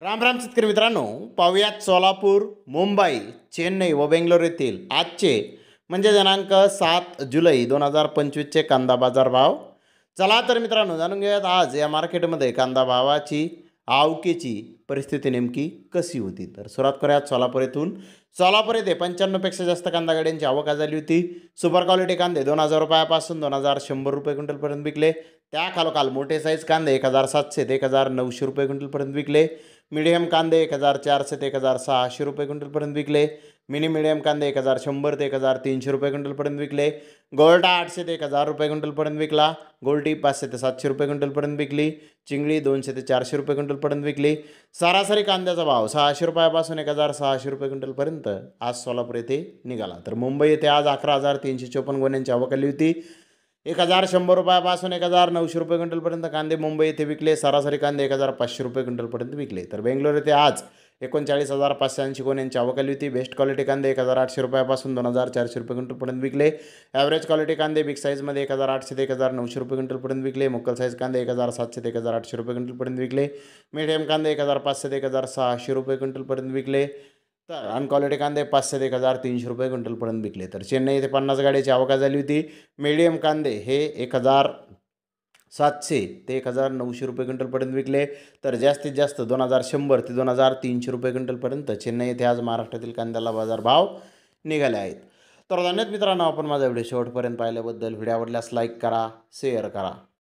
राम राम शेतकरी मित्रांनो, पाहुयात सोलापूर, मुंबई, चेन्नई व बेंगलोर येथील आजचे म्हणजे दिनांक 7 जुलै 2025चे कांदा बाजार भाव. चला तर मित्रांनो, जाणून घेऊयात आज या मार्केटमध्ये कांदा भावाची आवकेची परिस्थिती नेमकी कशी होती. तर सुरुवात करूयात सोलापूर येथून. सोलापूर येथे 95पेक्षा जास्त कांदा गाड्यांची आवक झाली होती. सुपर क्वालिटी कांदे 2000 रुपयापासून 2100 रुपये क्विंटलपर्यंत विकले. त्याखालोखाल मोठे साईज कांदे 1700 ते 1900 रुपये क्विंटलपर्यंत विकले. मीडियम कांदे 1400 ते 1600 रुपये क्विंटलपर्यंत विकले. मिनी मीडियम कांदे 1100 ते 1300 रुपये क्विंटलपर्यंत विकले. गोल्टा 800 ते 1000 रुपये क्विंटलपर्यंत विकला. गोल्टी 500 ते 700 रुपये क्विंटलपर्यंत विकली. चिंगळी 200 ते 400 रुपये क्विंटलपर्यंत विकली. सरासरी कांद्याचा भाव 600 रुपयापासून 1600 रुपये क्विंटलपर्यंत आज सोलापूर येथे निघाला. तर मुंबई येथे आज 11354 गोण्यांची आवक आली होती. 1100 रुपयापासून 1900 रुपये क्विंटलपर्यंत कांदे मुंबई येथे विकले. सरासरी कांदे 1500 रुपये क्विंटलपर्यंत विकले. तर बेंगलोर येथे आज 39,580 गोण्यांची आवक आली होती. बेस्ट क्वालिटी कांदे 1800 रुपयापासून 2400 रुपये क्विंटलपर्यंत विकले. ॲव्हरेज क्वालिटी कांदे बिग साईजमध्ये 1800 ते 1900 रुपये क्विंटलपर्यंत विकले. मुक्कल साईज कांदे 1700 ते 1800 रुपये क्विंटलपर्यंत विकले. मीडियम कांदे 1500 ते 1600 रुपये क्विंटलपर्यंत विकले. तर अनक्वालिटी कांदे 500 ते 1300 रुपये क्विंटलपर्यंत विकले. तर चेन्नई येथे 50 गाड्याची आवक झाली होती. मीडियम कांदे हे 1700 ते 1900 रुपये क्विंटलपर्यंत विकले. तर जास्तीत जास्त 2100 ते 2300 रुपये क्विंटलपर्यंत चेन्नई येथे आज महाराष्ट्रातील कांद्याला बाजारभाव निघाले आहेत. तर धन्यवाद मित्रांनो, आपण माझा व्हिडिओ शेवटपर्यंत पाहिल्याबद्दल. व्हिडिओ आवडल्यास लाईक करा, शेअर करा.